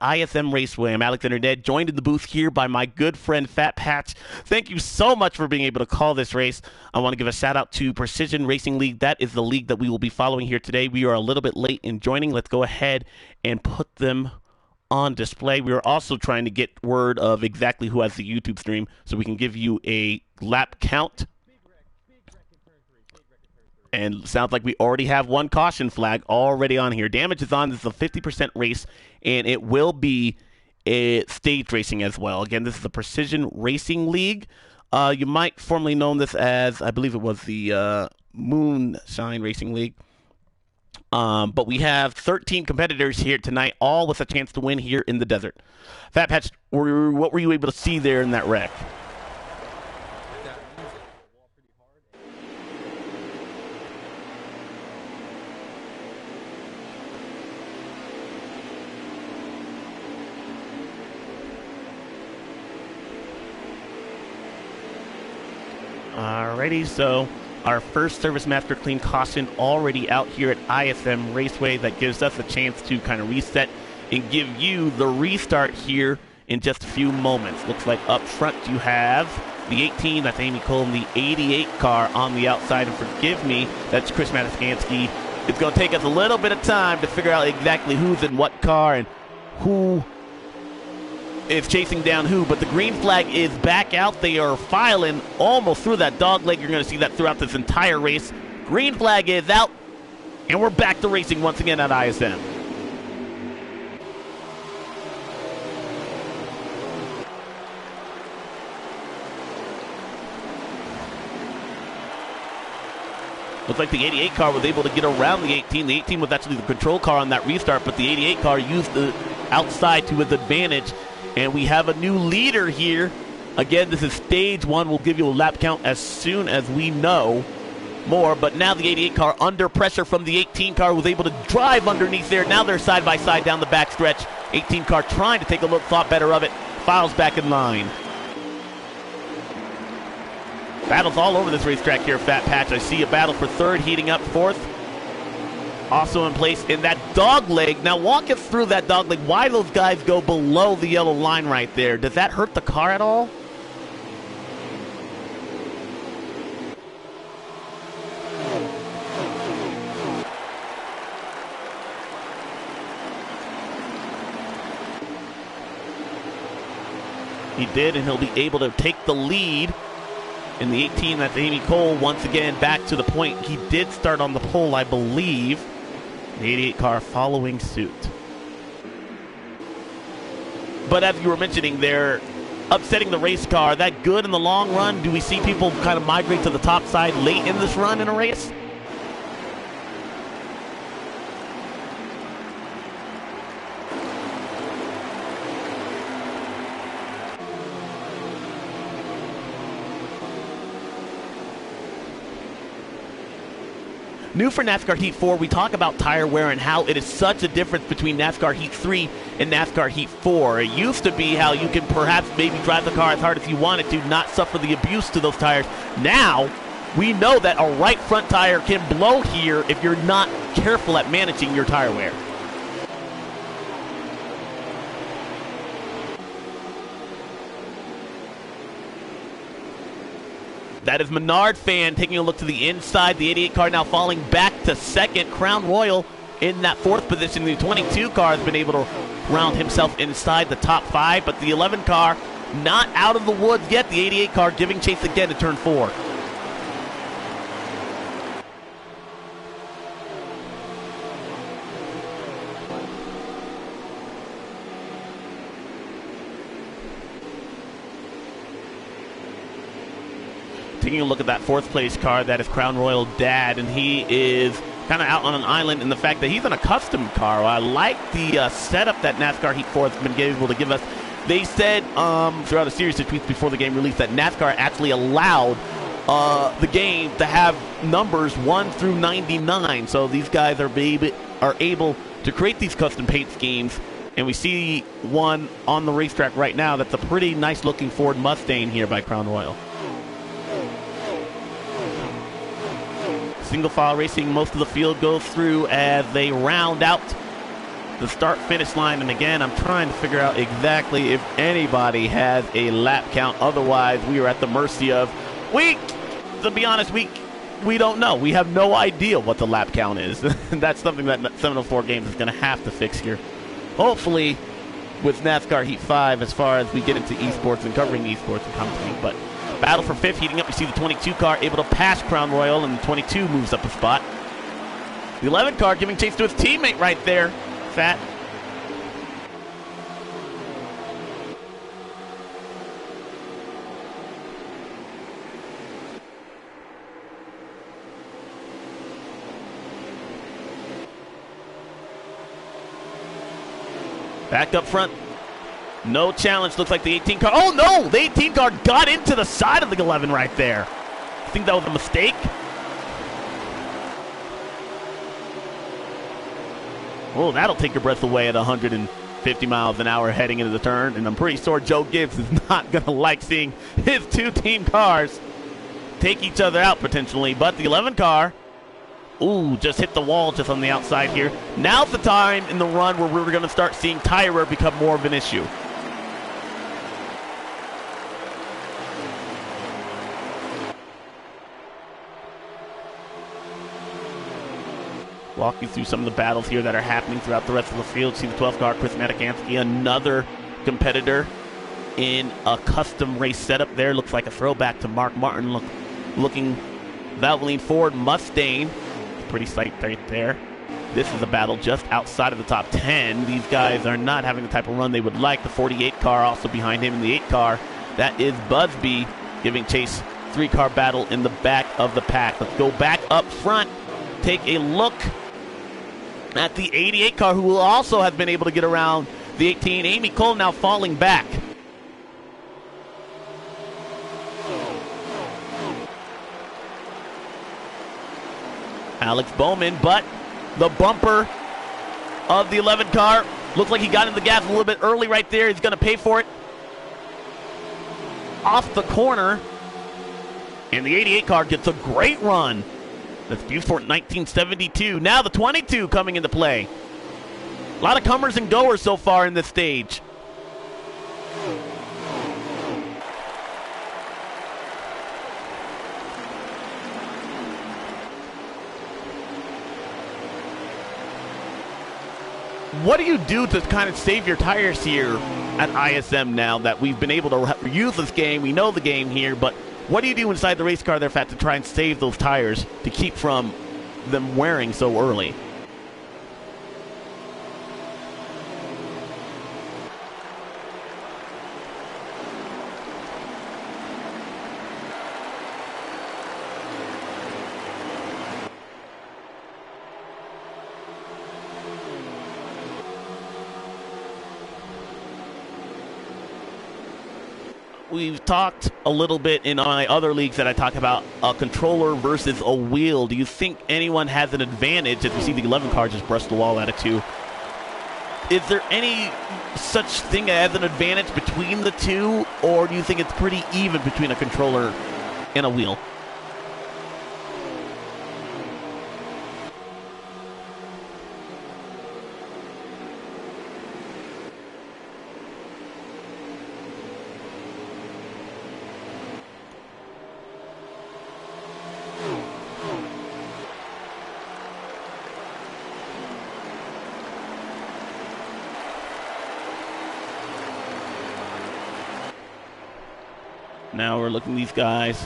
ISM Raceway. I'm Alexander Ned, joined in the booth here by my good friend Fat Patch. Thank you so much for being able to call this race. I want to give a shout out to Precision Racing League. That is the league that we will be following here today. We are a little bit late in joining. Let's go ahead and put them on display. We are also trying to get word of exactly who has the YouTube stream so we can give you a lap count. And sounds like we already have one caution flag already on here. Damage is on. This is a 50% race, and it will be a stage racing as well. Again, this is the Precision Racing League. You might formerly know this as, I believe it was the Moonshine Racing League. But we have 13 competitors here tonight, all with a chance to win here in the desert. Fat Patch, what were you able to see there in that wreck? Alrighty, so our first Service Master Clean caution already out here at ISM Raceway. That gives us a chance to kind of reset and give you the restart here in just a few moments. Looks like up front you have the 18, that's Amy Cole, and the 88 car on the outside. And forgive me, that's Chris Mataskansky. It's going to take us a little bit of time to figure out exactly who's in what car and who is chasing down who, but the green flag is back out. They are filing almost through that dog leg. You're going to see that throughout this entire race. Green flag is out, and we're back to racing once again at ISM. Looks like the 88 car was able to get around the 18. The 18 was actually the control car on that restart, but the 88 car used the outside to his advantage. And we have a new leader here. Again, this is stage one. We'll give you a lap count as soon as we know more. But now the 88 car under pressure from the 18 car was able to drive underneath there. Now they're side by side down the back stretch. 18 car trying to take a look, thought better of it. Files back in line. Battles all over this racetrack here, Fat Patch. I see a battle for third, heating up fourth. Also in place in that dog leg. Now walk us through that dog leg. Why those guys go below the yellow line right there? Does that hurt the car at all? He did, and he'll be able to take the lead. In the 18, that's Amy Cole, once again back to the point. He did start on the pole, I believe. The 88 car following suit. But as you were mentioning, they're upsetting the race car. That good in the long run? Do we see people kind of migrate to the top side late in this run in a race? New for NASCAR Heat 4, we talk about tire wear and how it is such a difference between NASCAR Heat 3 and NASCAR Heat 4. It used to be how you can perhaps maybe drive the car as hard as you wanted to, not suffer the abuse to those tires. Now, we know that a right front tire can blow here if you're not careful at managing your tire wear. That is Menard fan taking a look to the inside. The 88 car now falling back to second. Crown Royal in that fourth position. The 22 car has been able to round himself inside the top five, but the 11 car not out of the woods yet. The 88 car giving chase again to turn four. Taking a look at that fourth place car, that is Crown Royal Dad, and he is kind of out on an island in the fact that he's in a custom car. I like the setup that NASCAR Heat 4 has been able to give us. They said throughout a series of tweets before the game released that NASCAR actually allowed the game to have numbers 1 through 99. So these guys are able to create these custom paint schemes. And we see one on the racetrack right now that's a pretty nice looking Ford Mustang here by Crown Royal. Single file racing, most of the field goes through as they round out the start-finish line. And again, I'm trying to figure out exactly if anybody has a lap count. Otherwise, we are at the mercy of, to be honest, we don't know. We have no idea what the lap count is. And that's something that 704 Games is going to have to fix here. Hopefully, with NASCAR Heat 5, as far as we get into esports and covering esports and commentating. But battle for 5th heating up. You see the 22 car able to pass Crown Royal, and the 22 moves up a spot. The 11 car giving chase to his teammate right there, Fat. Back up front. No challenge. Looks like the 18 car. Oh, no! The 18 car got into the side of the 11 right there. I think that was a mistake. Oh, that'll take your breath away at 150 miles an hour heading into the turn. And I'm pretty sure Joe Gibbs is not going to like seeing his two team cars take each other out potentially. But the 11 car, ooh, just hit the wall just on the outside here. Now's the time in the run where we're going to start seeing tire wear become more of an issue. Walk you through some of the battles here that are happening throughout the rest of the field. See the 12th car, Chris Matikansky, another competitor in a custom race setup there. Looks like a throwback to Mark Martin, looking Valvoline Ford Mustang. Pretty sight right there. This is a battle just outside of the top 10. These guys are not having the type of run they would like. The 48 car also behind him in the 8 car. That is Busby giving chase. 3-car battle in the back of the pack. Let's go back up front. Take a look at the 88 car, who also has been able to get around the 18. Amy Cole now falling back. Alex Bowman, but the bumper of the 11 car looks like he got in the gas a little bit early right there. He's going to pay for it. Off the corner, and the 88 car gets a great run. That's Busport 1972. Now the 22 coming into play. A lot of comers and goers so far in this stage. What do you do to kind of save your tires here at ISM now that we've been able to use this game? We know the game here, but what do you do inside the race car there, Fat, to try and save those tires to keep from them wearing so early? We've talked a little bit in my other leagues that I talk about a controller versus a wheel. Do you think anyone has an advantage as we see the 11 car just brush the wall at it too? Is there any such thing as an advantage between the two, or do you think it's pretty even between a controller and a wheel? Now we're looking at these guys.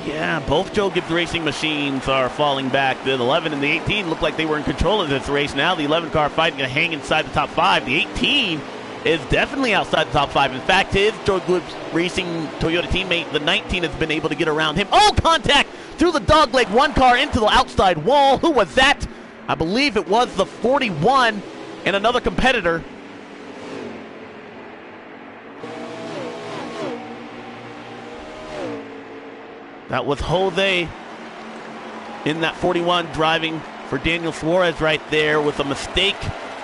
Yeah, both Joe Gibbs racing machines are falling back. The 11 and the 18 look like they were in control of this race. Now the 11 car fighting to hang inside the top 5. The 18 is definitely outside the top 5. In fact, his Joe Gibbs Racing Toyota teammate, the 19, has been able to get around him. Oh, contact through the dogleg. One car into the outside wall. Who was that? I believe it was the 41 and another competitor. That was Jose in that 41 driving for Daniel Suarez right there with a mistake.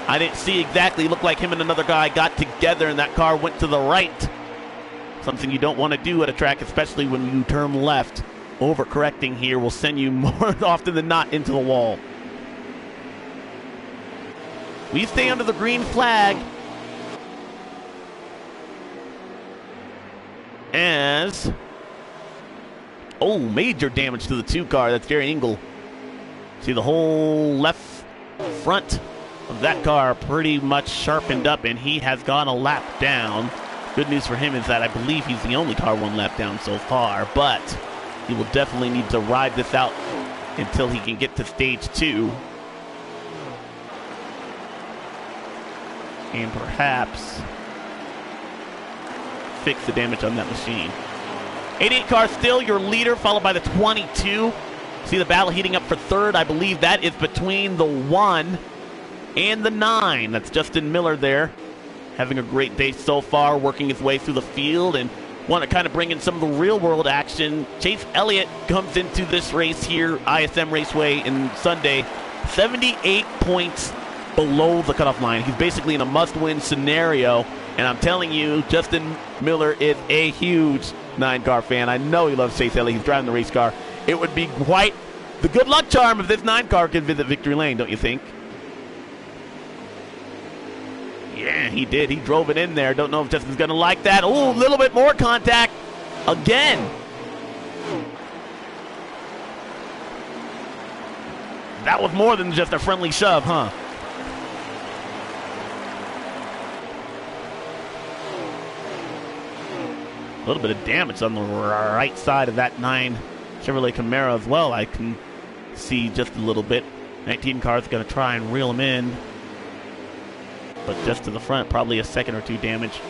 I didn't see exactly. It looked like him and another guy got together and that car went to the right. Something you don't want to do at a track, especially when you turn left. Overcorrecting here will send you more often than not into the wall. We stay under the green flag as, major damage to the 2 car. That's Jerry Engler. See the whole left front of that car pretty much sharpened up, and he has gone a lap down. Good news for him is that I believe he's the only car 1 lap down so far, but he will definitely need to ride this out until he can get to stage 2. And perhaps fix the damage on that machine. 88 car still your leader, followed by the 22. See the battle heating up for third. I believe that is between the 1 and the 9. That's Justin Miller there. Having a great day so far, working his way through the field and want to kind of bring in some of the real-world action. Chase Elliott comes into this race here, ISM Raceway in Sunday, 78 points below the cutoff line. He's basically in a must-win scenario, and I'm telling you, Justin Miller is a huge 9-car fan. I know he loves Chase Elliott. He's driving the race car. It would be quite the good luck charm if this 9-car could visit victory lane, don't you think? Yeah, he did. He drove it in there. Don't know if Justin's going to like that. Oh, a little bit more contact again. That was more than just a friendly shove, huh? A little bit of damage on the right side of that 9 Chevrolet Camaro as well. I can see just a little bit. 19 car's going to try and reel him in, but just to the front, probably a second or 2 damage.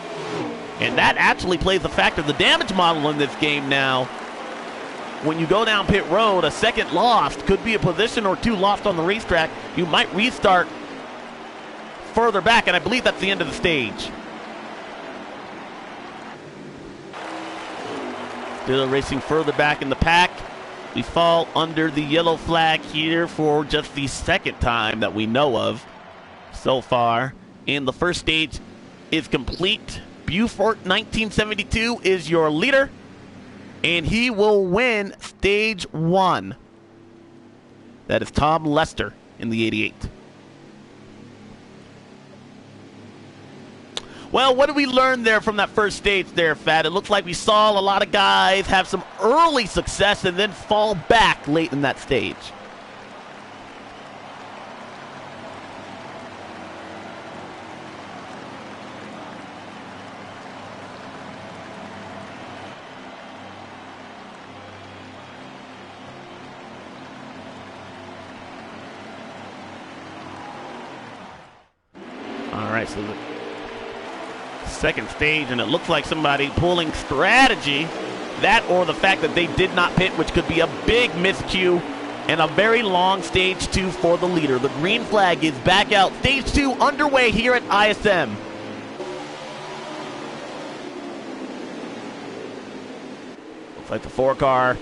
And that actually plays a factor. The damage model in this game now, when you go down pit road, a second lost could be a position or 2 lost on the racetrack. You might restart further back, and I believe that's the end of the stage. Still racing further back in the pack. We fall under the yellow flag here for just the second time that we know of so far. And the first stage is complete. Beaufort 1972 is your leader, and he will win stage 1. That is Tom Lester in the 88. Well, what did we learn there from that first stage there, Fat? It looks like we saw a lot of guys have some early success and then fall back late in that stage. All right, so the second stage, and it looks like somebody pulling strategy. That or the fact that they did not pit, which could be a big miscue, and a very long stage 2 for the leader. The green flag is back out. Stage 2 underway here at ISM. Looks like the 4-car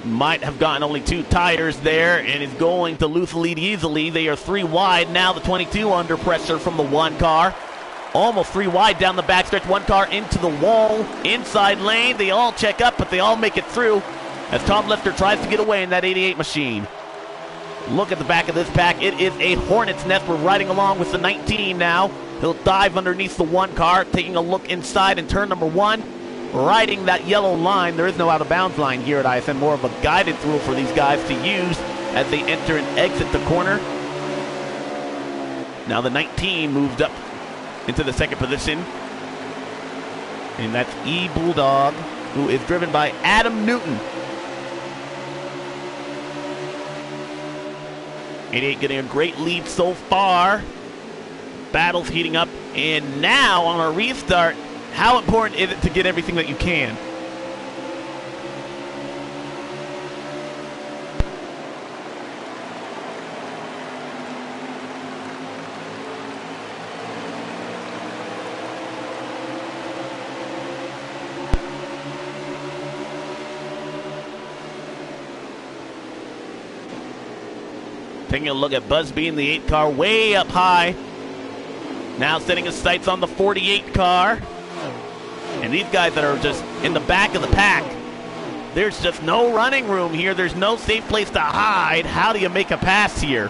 might have gotten only 2 tires there and is going to lose the lead easily. They are 3 wide. Now the 22 under pressure from the 1 car. Almost 3 wide down the backstretch. 1 car into the wall. Inside lane. They all check up, but they all make it through as Tom Lester tries to get away in that 88 machine. Look at the back of this pack. It is a hornet's nest. We're riding along with the 19 now. He'll dive underneath the 1 car, taking a look inside in turn number 1. Riding that yellow line. There is no out-of-bounds line here at ISM. More of a guided through for these guys to use as they enter and exit the corner. Now the 19 moved up into the second position. And that's E-Bulldog, who is driven by Adam Newton. 88 getting a great lead so far. Battle's heating up. And now on a restart, how important is it to get everything that you can? Taking a look at Busby in the 8 car, way up high. Now setting his sights on the 48 car. And these guys that are just in the back of the pack, there's just no running room here. There's no safe place to hide. How do you make a pass here?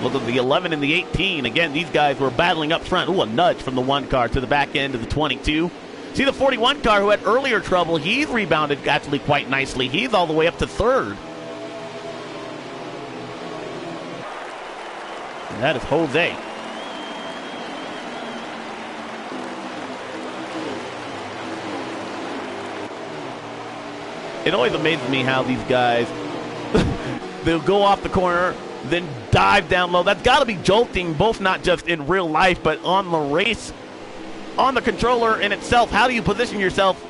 Look at the 11 and the 18. Again, these guys were battling up front. Ooh, a nudge from the 1 car to the back end of the 22. See the 41 car who had earlier trouble. He's rebounded actually quite nicely. He's all the way up to 3rd. And that is Jose. It always amazes me how these guys, they'll go off the corner, then dive down low. That's got to be jolting, both not just in real life, but on the race, on the controller in itself. How do you position yourself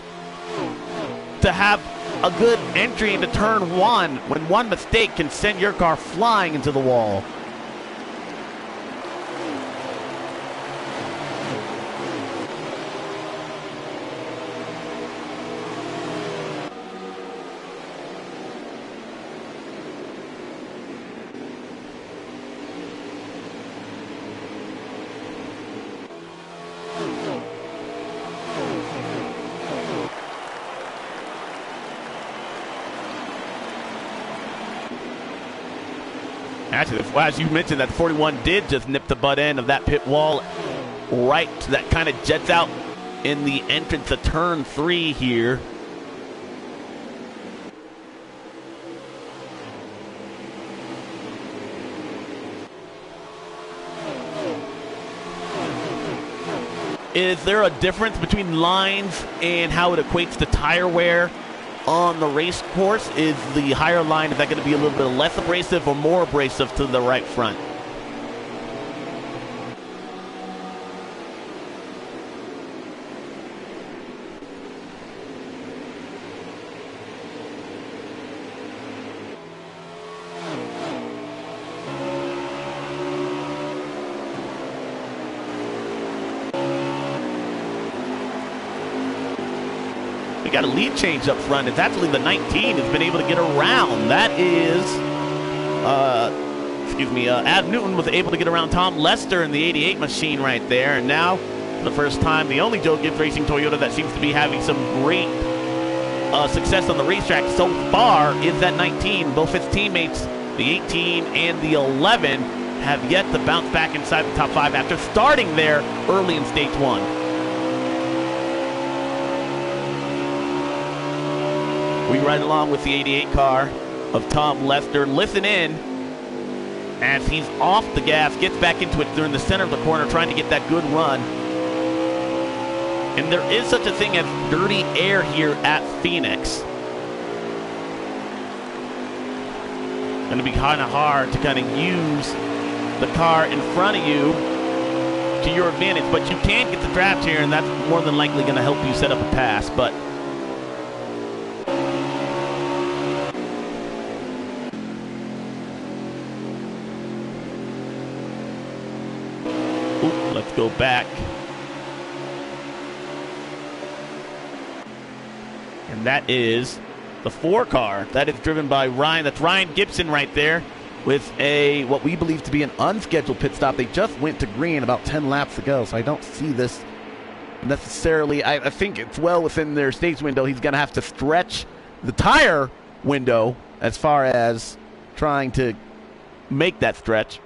to have a good entry into turn 1 when one mistake can send your car flying into the wall? Actually, as you mentioned, that 41 did just nip the butt end of that pit wall right to that kind of jets out in the entrance to turn 3 here. Is there a difference between lines and how it equates to tire wear on the race course? Is the higher line, is that going to be a little bit less abrasive or more abrasive to the right front? Got a lead change up front. It's actually the 19 has been able to get around. That is, Ad Newton was able to get around Tom Lester in the 88 machine right there. And now, for the first time, the only Joe Gibbs Racing Toyota that seems to be having some great success on the racetrack so far is that 19. Both his teammates, the 18 and the 11, have yet to bounce back inside the top 5 after starting there early in stage 1. We ride along with the 88 car of Tom Lester. Listen in as he's off the gas, gets back into it during the center of the corner, trying to get that good run. And there is such a thing as dirty air here at Phoenix. Going to be kind of hard to kind of use the car in front of you to your advantage, but you can get the draft here, and that's more than likely going to help you set up a pass. But let's go back. And that is the 4 car. That is driven by Ryan. That's Ryan Gibson right there with a what we believe to be an unscheduled pit stop. They just went to green about 10 laps ago, so I don't see this necessarily. I think it's well within their stage window. He's going to have to stretch the tire window as far as trying to make that stretch.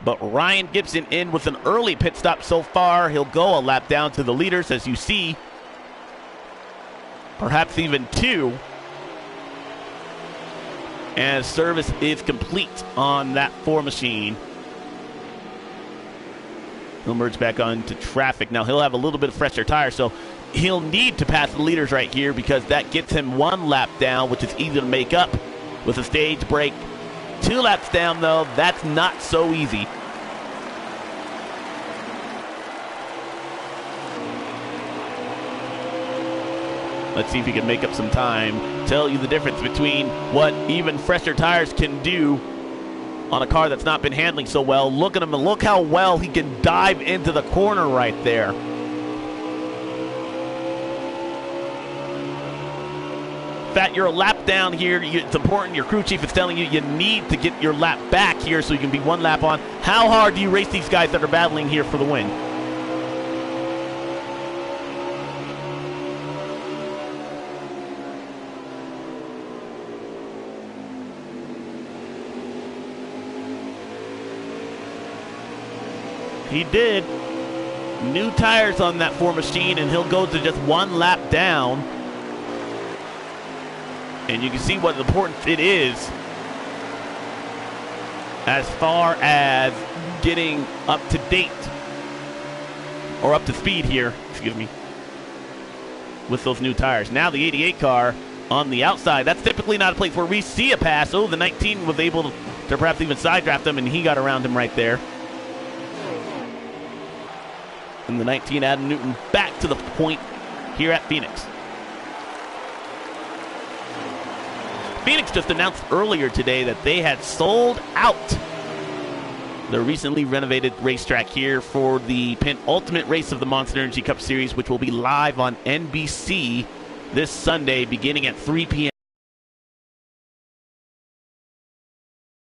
But Ryan Gibson in with an early pit stop so far. He'll go a lap down to the leaders, as you see. Perhaps even 2. And service is complete on that 4 machine. He'll merge back onto traffic. Now he'll have a little bit of fresher tire, so he'll need to pass the leaders right here because that gets him 1 lap down, which is easy to make up with a stage break. 2 laps down, though, that's not so easy. Let's see if he can make up some time. Tell you the difference between what even fresher tires can do on a car that's not been handling so well. Look at him and look how well he can dive into the corner right there. fact, you're a lap down here. It's important. Your crew chief is telling you need to get your lap back here so you can be one lap on. How hard do you race these guys that are battling here for the win? He did. New tires on that Ford machine, and he'll go to just one lap down. And you can see what important it is as far as getting up to date or up to speed here, excuse me, with those new tires. Now the 88 car on the outside, that's typically not a place where we see a pass. Oh, the 19 was able to perhaps even side draft him, and he got around him right there. And the 19, Adam Newton, back to the point here at Phoenix. Phoenix just announced earlier today that they had sold out the recently renovated racetrack here for the penultimate race of the Monster Energy Cup Series, which will be live on NBC this Sunday beginning at 3 p.m.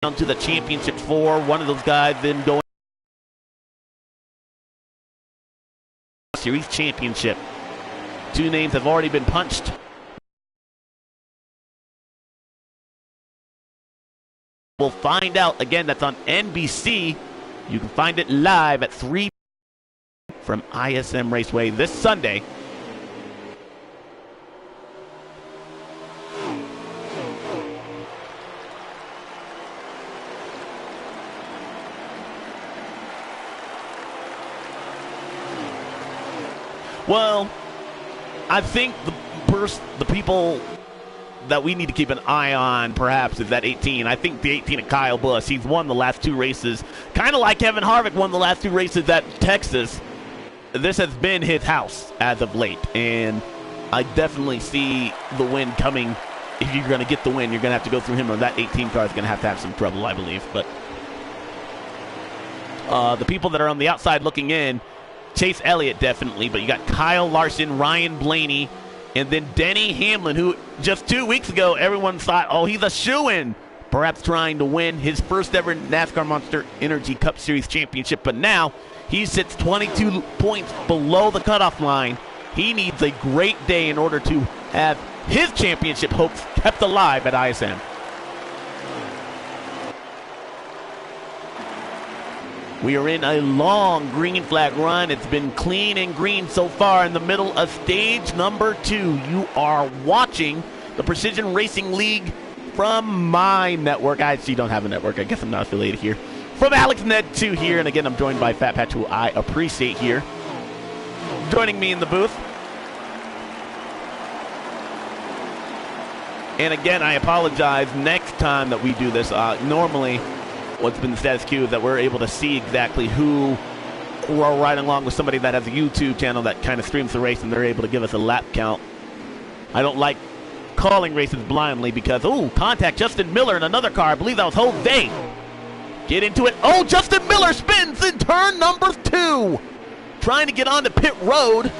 Down to the championship four. One of those guys then going Series championship. Two names have already been punched. We'll find out. Again, that's on NBC. You can find it live at 3 from ISM Raceway this Sunday. Well, I think the people that we need to keep an eye on perhaps is that 18. I think the 18 of Kyle Busch. He's won the last two races. Kind of like Kevin Harvick won the last two races at Texas. This has been his house as of late. And I definitely see the win coming. If you're going to get the win, you're going to have to go through him, or that 18 car is going to have some trouble, I believe. But the people that are on the outside looking in, Chase Elliott definitely, but you got Kyle Larson, Ryan Blaney, and then Denny Hamlin, who just 2 weeks ago everyone thought, oh, he's a shoo-in, perhaps trying to win his first ever NASCAR Monster Energy Cup Series championship. But now he sits 22 points below the cutoff line. He needs a great day in order to have his championship hopes kept alive at ISM. We are in a long green flag run. It's been clean and green so far in the middle of stage number 2. You are watching the Precision Racing League from my network. I actually don't have a network. I guess I'm not affiliated here. From Alex Ned 2 here. And again, I'm joined by Fat Patch, who I appreciate here, joining me in the booth. And again, I apologize. Next time that we do this, normally what's been the status quo is that we're able to see exactly who we're riding along with, somebody that has a YouTube channel that kind of streams the race, and they're able to give us a lap count. I don't like calling races blindly because, oh, contact Justin Miller in another car. I believe that was Jose. Get into it. Oh, Justin Miller spins in turn number 2. Trying to get onto pit road.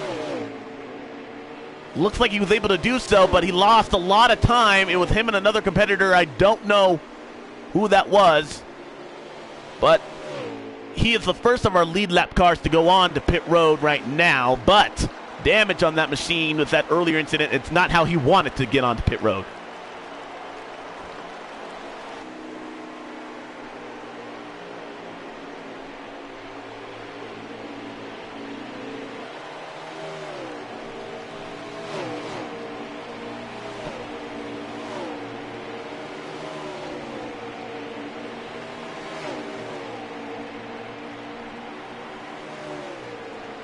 Looks like he was able to do so, but he lost a lot of time. It was him and another competitor. I don't know who that was. But he is the first of our lead lap cars to go on to pit road right now. But damage on that machine with that earlier incident, it's not how he wanted to get onto pit road.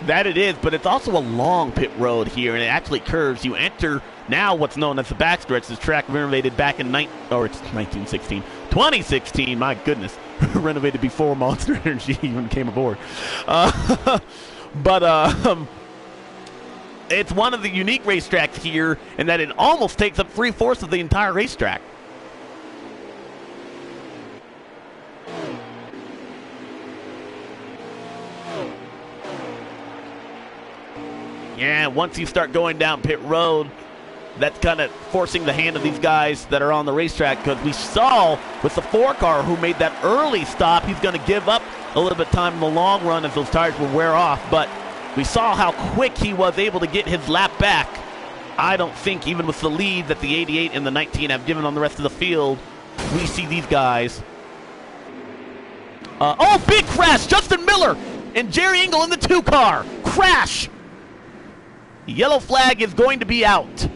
That it is, but it's also a long pit road here, and it actually curves. You enter now what's known as the backstretch. This track renovated back in 2016. My goodness, renovated before Monster Energy even came aboard. It's one of the unique racetracks here in that it almost takes up 3/4 of the entire racetrack. Yeah, once you start going down pit road, that's kind of forcing the hand of these guys that are on the racetrack, because we saw with the 4-car who made that early stop, he's going to give up a little bit of time in the long run as those tires will wear off. But we saw how quick he was able to get his lap back. I don't think, even with the lead that the 88 and the 19 have given on the rest of the field, we see these guys. Oh, big crash! Justin Miller and Jerry Engel in the 2-car. Crash! Yellow flag is going to be out.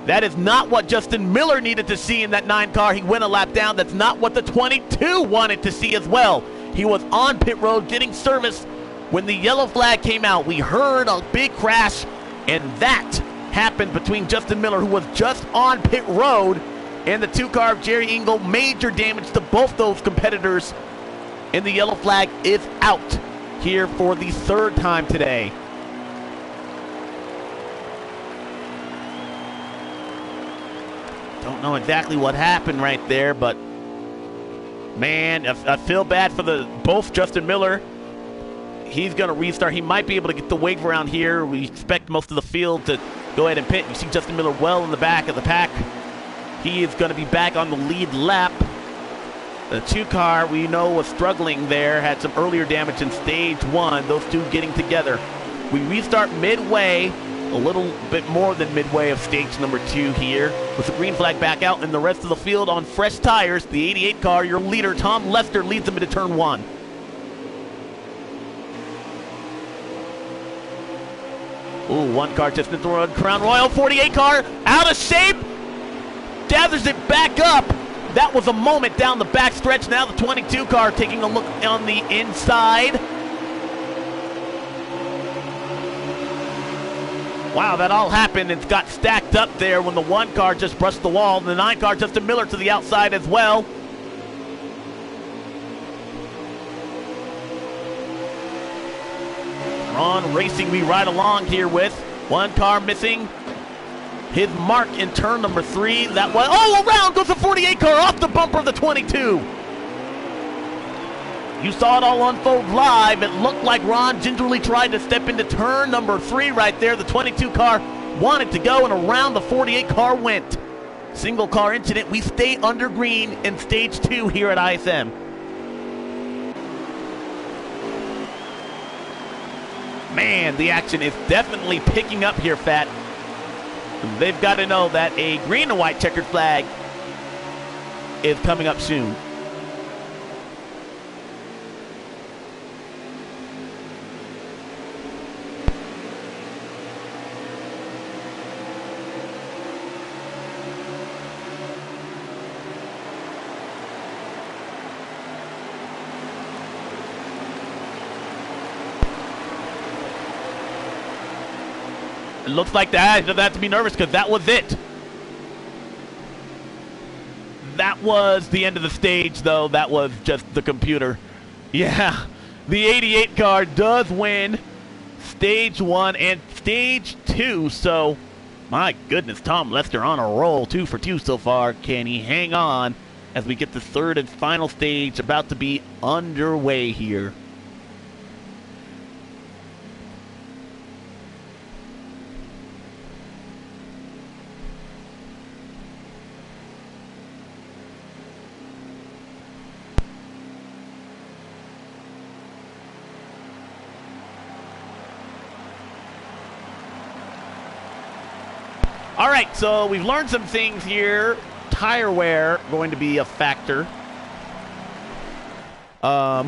That is not what Justin Miller needed to see in that 9-car. He went a lap down. That's not what the 22 wanted to see as well. He was on pit road getting service when the yellow flag came out. We heard a big crash, and that happened between Justin Miller, who was just on pit road, and the 2-car of Jerry Engel. Major damage to both those competitors, and the yellow flag is out here for the 3rd time today. Don't know exactly what happened right there, but man, I feel bad for both Justin Miller. He's going to restart. He might be able to get the wave around here. We expect most of the field to go ahead and pit. You see Justin Miller well in the back of the pack. He is going to be back on the lead lap. The 2-car we know was struggling there, had some earlier damage in stage 1. Those two getting together. We restart midway, a little bit more than midway of stage number 2 here, with the green flag back out and the rest of the field on fresh tires. The 88 car, your leader, Tom Lester, leads them into turn 1. Ooh, 1 car just into the Crown Royal. 48 car out of shape, gathers it back up. That was a moment down the back stretch. Now the 22 car taking a look on the inside. Wow, that all happened and got stacked up there when the 1 car just brushed the wall. And the 9 car, Justin Miller, to the outside as well. Ron Racing we ride along here with. 1 car missing his mark in turn number 3. That was, oh, around goes the 48 car off the bumper of the 22. You saw it all unfold live. It looked like Ron gingerly tried to step into turn number 3 right there. The 22 car wanted to go, and around the 48 car went. Single car incident. We stay under green in stage 2 here at ISM. Man, the action is definitely picking up here, Fat. They've got to know that a green and white checkered flag is coming up soon. It looks like that doesn't have to be nervous, because that was it. That was the end of the stage, though. That was just the computer. Yeah, the 88 car does win stage 1 and stage 2. So, my goodness, Tom Lester on a roll, 2 for 2 so far. Can he hang on as we get the 3rd and final stage about to be underway here? All right, so we've learned some things here. Tire wear going to be a factor. As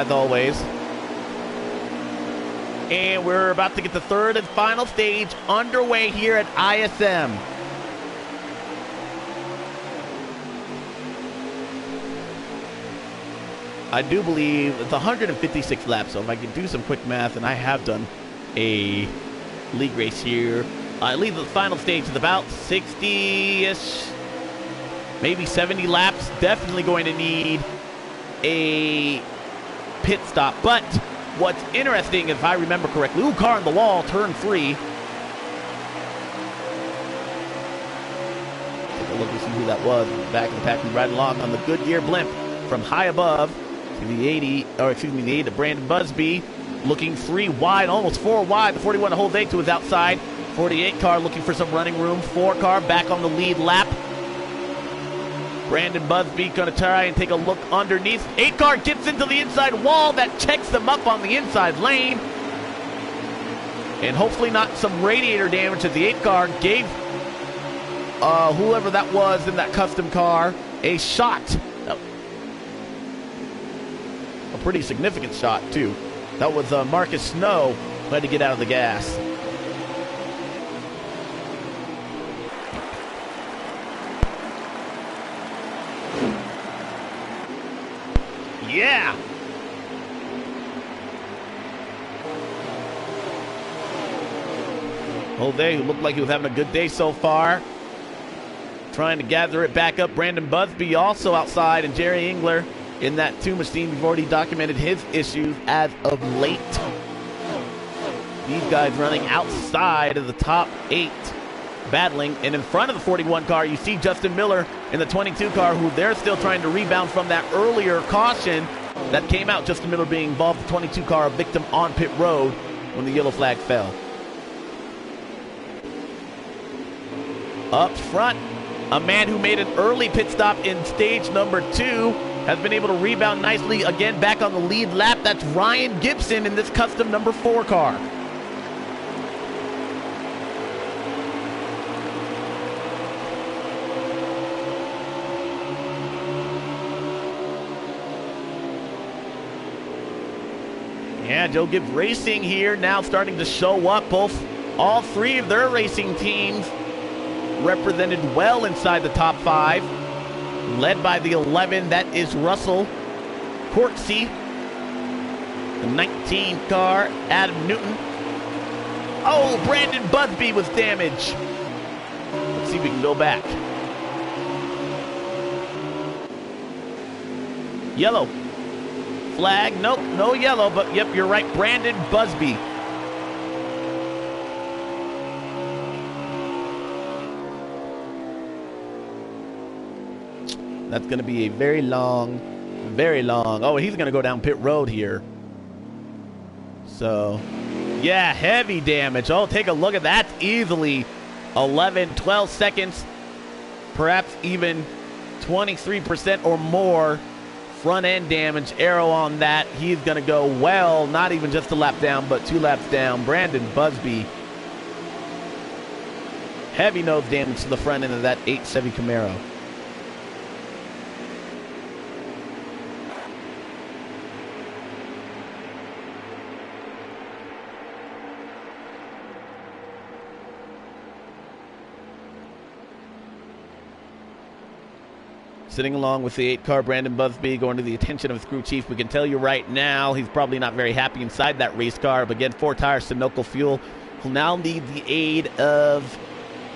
always. And we're about to get the 3rd and final stage underway here at ISM. I do believe it's 156 laps, so if I can do some quick math, and I have done a league race here. I believe the final stage is about 60-ish, maybe 70 laps. Definitely going to need a pit stop. But what's interesting, if I remember correctly, ooh, car on the wall, turn 3. Take a look to see who that was. Back in the pack, we ride along on the Goodyear blimp from high above to the 80, or excuse me, the 8 of Brandon Busby. looking 3 wide, almost 4 wide. The 41 to Jose to his outside. 48 car looking for some running room. 4 car back on the lead lap. Brandon Busby going to try and take a look underneath. 8 car gets into the inside wall. That checks them up on the inside lane. And hopefully not some radiator damage as the 8 car gave whoever that was in that custom car a shot. A pretty significant shot, too. That was Marcus Snow who had to get out of the gas. Yeah! Jose, who looked like he was having a good day so far, trying to gather it back up. Brandon Busby also outside, and Jerry Engler in that 2 machine. We've already documented his issues as of late. These guys running outside of the top 8, battling. And in front of the 41 car, you see Justin Miller in the 22 car, who they're still trying to rebound from that earlier caution that came out. Justin Miller being involved, the 22 car, a victim on pit road when the yellow flag fell. Up front, a man who made an early pit stop in stage number 2 has been able to rebound nicely again back on the lead lap. That's Ryan Gibson in this custom number 4 car. Yeah, Joe Gibbs Racing here now starting to show up. All 3 of their racing teams represented well inside the top 5. Led by the 11, that is Russell Corksey. The 19 car, Adam Newton. Oh, Brandon Busby was damaged. Let's see if we can go back. Yellow. Flag, nope, no yellow, but yep, you're right, Brandon Busby. That's going to be a very long, oh, he's going to go down pit road here. So, yeah, heavy damage. Oh, take a look at that. Easily 11, 12 seconds, perhaps even 23% or more front end damage. Arrow on that. He's going to go well, not even just a lap down, but 2 laps down. Brandon Busby. Heavy nose damage to the front end of that 8 Chevy Camaro. Sitting along with the 8 car, Brandon Busby, going to the attention of his crew chief. We can tell you right now, he's probably not very happy inside that race car. But again, 4 tires, Sunoco fuel. He'll now need the aid of,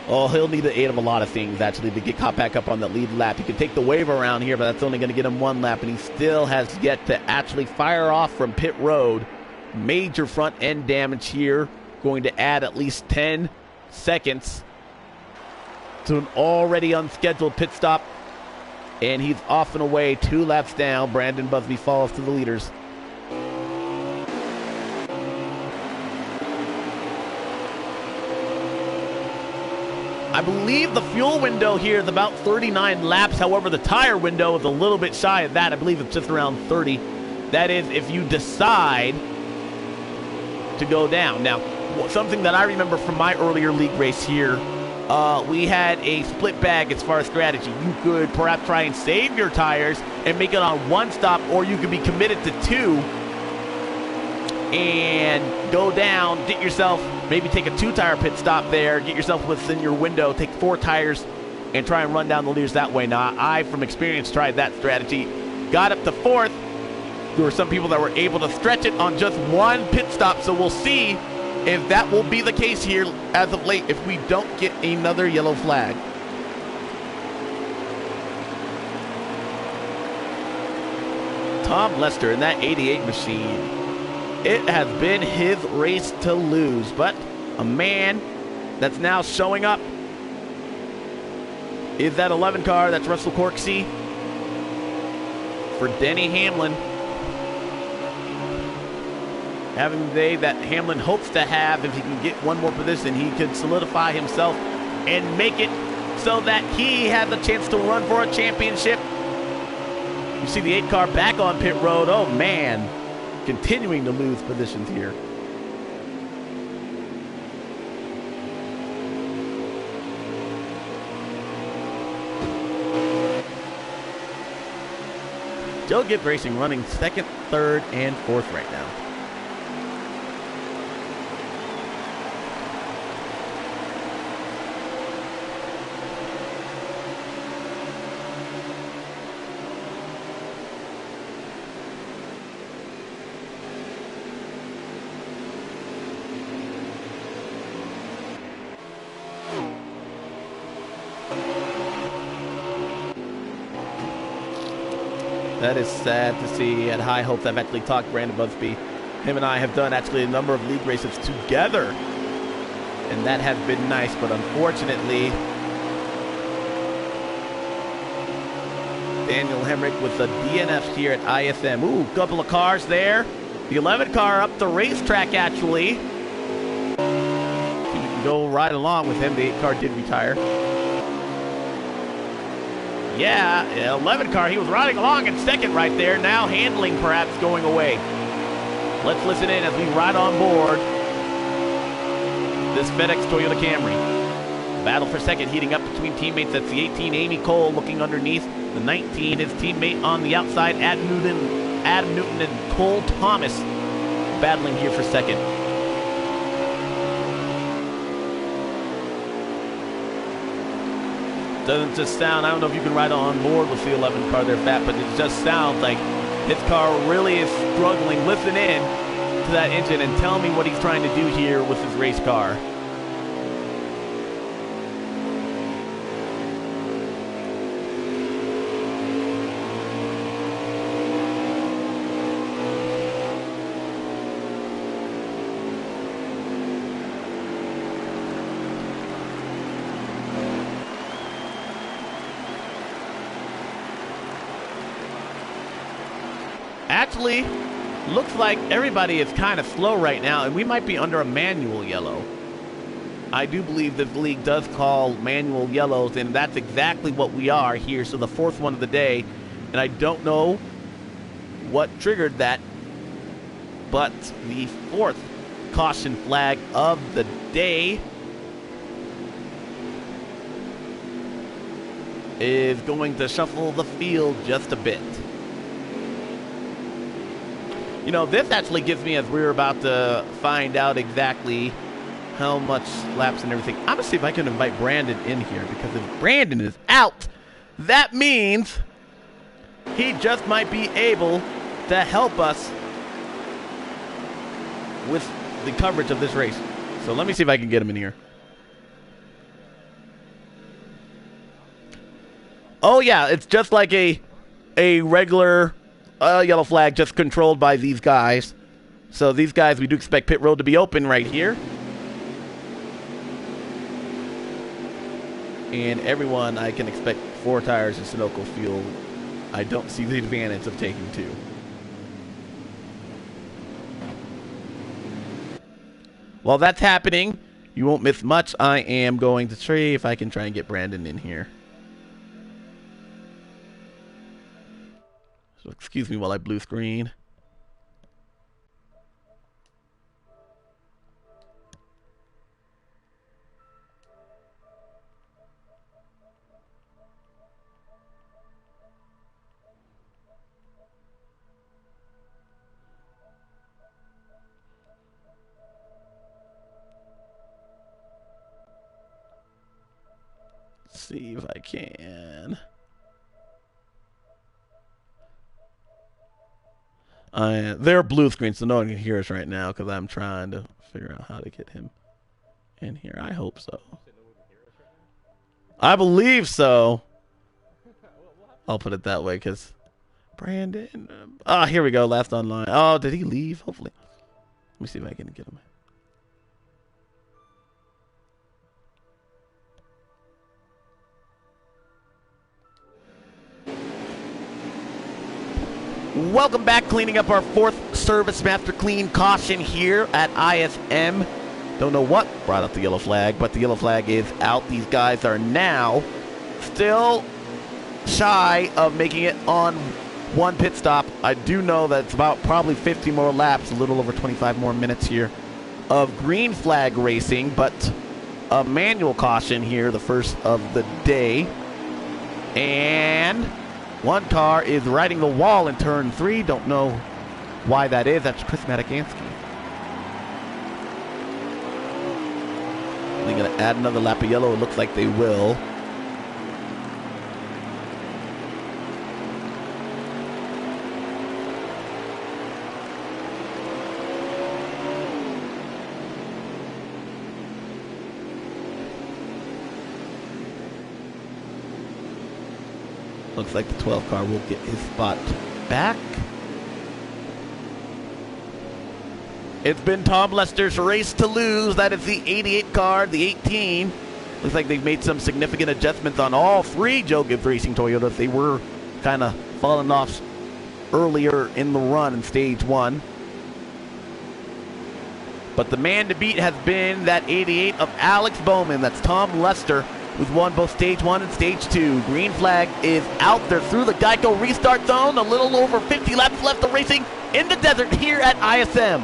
he'll need the aid of a lot of things, actually, to get caught back up on the lead lap. He can take the wave around here, but that's only going to get him 1 lap. And he still has yet to actually fire off from pit road. Major front end damage here. Going to add at least 10 seconds to an already unscheduled pit stop. And he's off and away, 2 laps down. Brandon Busby falls to the leaders. I believe the fuel window here is about 39 laps. However, the tire window is a little bit shy of that. I believe it's just around 30. That is if you decide to go down. Now, something that I remember from my earlier league race here, we had a split bag as far as strategy. You could perhaps try and save your tires and make it on 1 stop, or you could be committed to 2 and go down, get yourself, maybe take a 2-tire pit stop there, get yourself within your window, take 4 tires, and try and run down the leaders that way. Now, I, from experience, tried that strategy. Got up to 4th. There were some people that were able to stretch it on just 1 pit stop, so we'll see if that will be the case here as of late if we don't get another yellow flag. Tom Lester in that 88 machine. It has been his race to lose, but a man that's now showing up is that 11 car. That's Russell Corksey for Denny Hamlin. Having the day that Hamlin hopes to have. If he can get one more position, he could solidify himself and make it so that he has a chance to run for a championship. You see the 8 car back on pit road. Oh, man. Continuing to lose positions here. Joe Gibbs Racing running 2nd, 3rd, and 4th right now. That is sad to see. At high hopes, I've actually talked to Brandon Busby. Him and I have done actually a number of league races together, and that has been nice. But unfortunately, Daniel Hemrick with the DNF here at ISM. Ooh, couple of cars there. The 11 car up the racetrack actually. See if we can go right along with him. The 8 car did retire. Yeah, 11 car, he was riding along in 2nd right there. Now handling perhaps going away. Let's listen in as we ride on board this FedEx Toyota Camry. Battle for 2nd heating up between teammates. That's the 18, Amy Cole, looking underneath. The 19, his teammate on the outside, Adam Newton and Cole Thomas battling here for 2nd. Doesn't just sound, I don't know if you can ride on board with the 11 car there, Fat, but it just sounds like his car really is struggling. Listen in to that engine and tell me what he's trying to do here with his race car. Actually, looks like everybody is kind of slow right now, and we might be under a manual yellow. I do believe this league does call manual yellows, and that's exactly what we are here. So the 4th one of the day, and I don't know what triggered that, but the 4th caution flag of the day is going to shuffle the field just a bit. You know, this actually gives me, as we're about to find out exactly how much laps and everything, I'm going to see if I can invite Brandon in here, because if Brandon is out, that means he just might be able to help us with the coverage of this race. So let me see if I can get him in here. Oh, yeah, it's just like a regular yellow flag, just controlled by these guys. So these guys, we do expect pit road to be open right here. And everyone, I can expect 4 tires in Sunoco fuel. I don't see the advantage of taking 2. While that's happening, you won't miss much. I am going to see if I can try and get Brandon in here. So excuse me while I blue screen. Let's see if I can. They're blue screen, so no one can hear us right now because I'm trying to figure out how to get him in here. I hope so. I believe so. I'll put it that way because Brandon. Here we go. Last online. Oh, did he leave? Hopefully. Let me see if I can get him. Welcome back, cleaning up our 4th Service Master Clean caution here at ISM. Don't know what brought up the yellow flag, but the yellow flag is out. These guys are now still shy of making it on one pit stop. I do know that it's about probably 50 more laps, a little over 25 more minutes here of green flag racing, but a manual caution here, the first of the day. And one car is riding the wall in turn 3. Don't know why that is. That's Chris Matagansky. They're going to add another lap of yellow. It looks like they will. Looks like the 12 car will get his spot back. It's been Tom Lester's race to lose. That is the 88 car, the 18. Looks like they've made some significant adjustments on all 3 Joe Gibbs Racing Toyotas. They were kind of falling off earlier in the run in stage 1. But the man to beat has been that 88 of Alex Bowman. That's Tom Lester, who's won both stage 1 and stage 2. Green flag is out there through the Geico restart zone. A little over 50 laps left of racing in the desert here at ISM.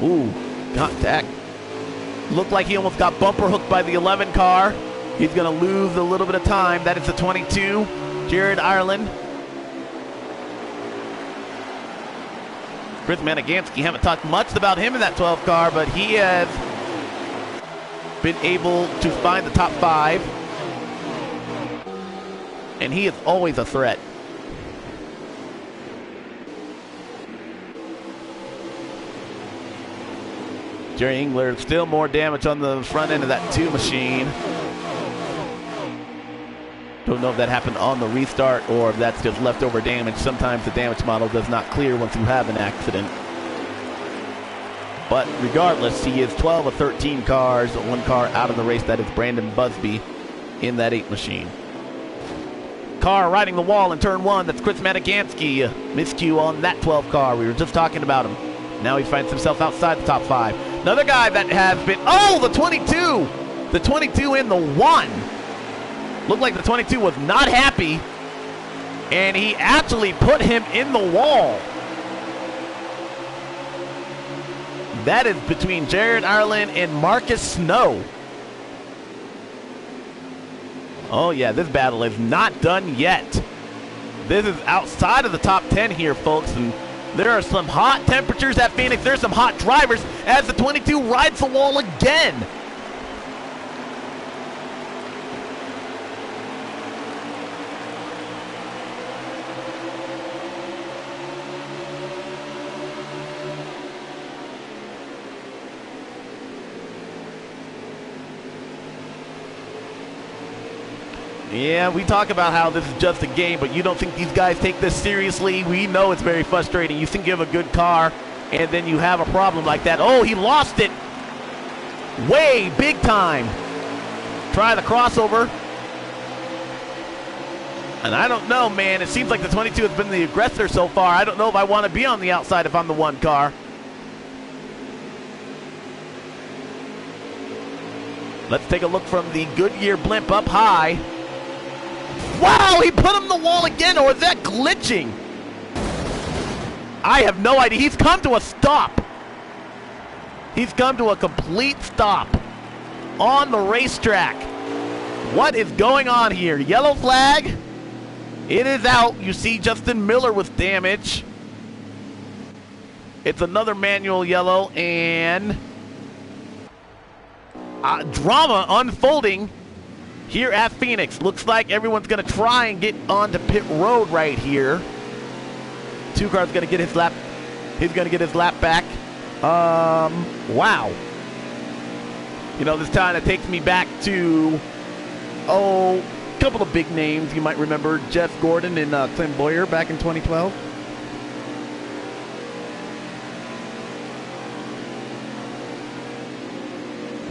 Ooh, contact. Looked like he almost got bumper hooked by the 11 car. He's going to lose a little bit of time. That is the 22, Jared Ireland. Chris Matagansky, haven't talked much about him in that 12 car, but he has been able to find the top 5. And he is always a threat. Jerry Engler, still more damage on the front end of that 2 machine. Don't know if that happened on the restart or if that's just leftover damage. Sometimes the damage model does not clear once you have an accident. But regardless, he is 12 of 13 cars, 1 car out of the race. That is Brandon Busby in that 8 machine. Car riding the wall in turn 1. That's Chris Matagansky. Miscue on that 12 car. We were just talking about him. Now he finds himself outside the top 5. Another guy that has been, oh, the 22. The 22 in the 1. Looked like the 22 was not happy, and he actually put him in the wall. That is between Jared Ireland and Marcus Snow. Oh yeah, this battle is not done yet. This is outside of the top 10 here, folks, and there are some hot temperatures at Phoenix. There's some hot drivers as the 22 rides the wall again. Yeah, we talk about how this is just a game, but you don't think these guys take this seriously. We know it's very frustrating. You think you have a good car, and then you have a problem like that. Oh, he lost it. Way big time. Try the crossover. And I don't know, man. It seems like the 22 has been the aggressor so far. I don't know if I want to be on the outside if I'm the 1 car. Let's take a look from the Goodyear blimp up high. Wow, he put him in the wall again, or is that glitching? I have no idea. He's come to a stop. He's come to a complete stop on the racetrack. What is going on here? Yellow flag. It is out. You see Justin Miller with damage. It's another manual yellow, and drama unfolding here at Phoenix. Looks like everyone's going to try and get onto pit road right here. 2 cars going to get his lap. He's going to get his lap back. Wow. You know, this time it takes me back to, a couple of big names you might remember. Jeff Gordon and Clint Boyer back in 2012.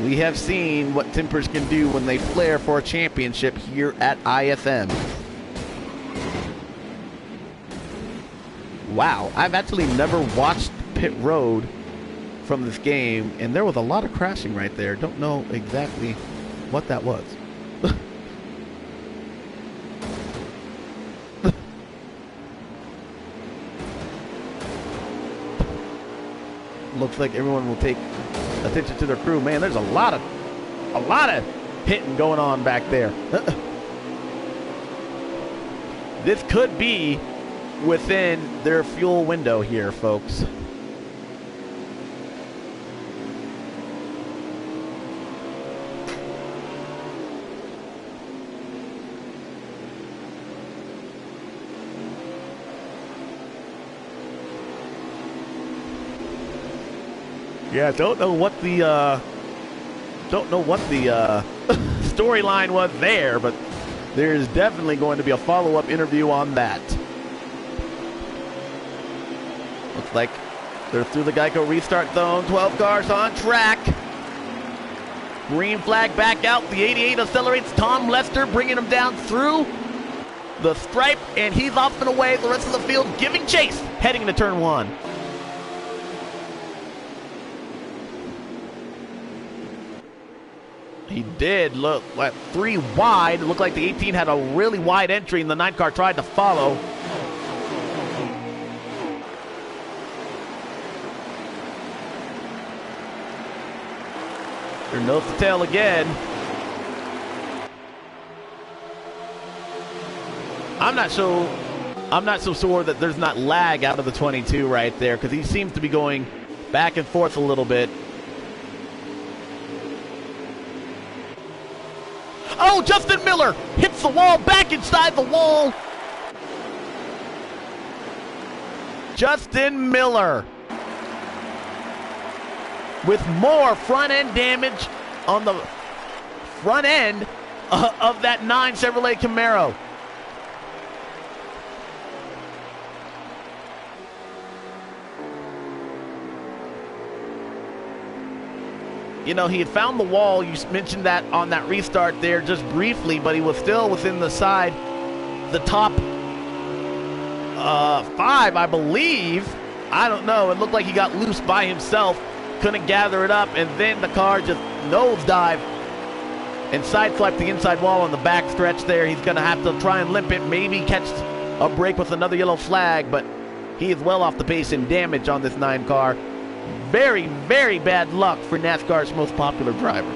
We have seen what Timbers can do when they flare for a championship here at ISM. Wow, I've actually never watched pit road from this game, and there was a lot of crashing right there. Don't know exactly what that was. Looks like everyone will take attention to their crew. Man, there's a lot of hitting going on back there. This could be within their fuel window here, folks. Yeah, don't know what the storyline was there, but there's definitely going to be a follow-up interview on that. Looks like they're through the Geico restart zone. 12 cars on track. Green flag back out. The 88 accelerates. Tom Lester bringing him down through the stripe, and he's off and away. The rest of the field giving chase, heading into turn one. He did look like 3 wide. It looked like the 18 had a really wide entry, and the 9 car tried to follow. They're nose to tail again. I'm not so sure that there's not lag out of the 22 right there, because he seems to be going back and forth a little bit. Oh, Justin Miller hits the wall, back inside the wall. Justin Miller with more front-end damage on the front end of that 9 Chevrolet Camaro. You know, he had found the wall. You mentioned that on that restart there just briefly, but he was still within the top 5, I believe. I don't know. It looked like he got loose by himself, couldn't gather it up, and then the car just nosedive and sideswiped the inside wall on the back stretch there. He's going to have to try and limp it, maybe catch a break with another yellow flag, but he is well off the pace in damage on this 9 car. Very, very bad luck for NASCAR's most popular driver.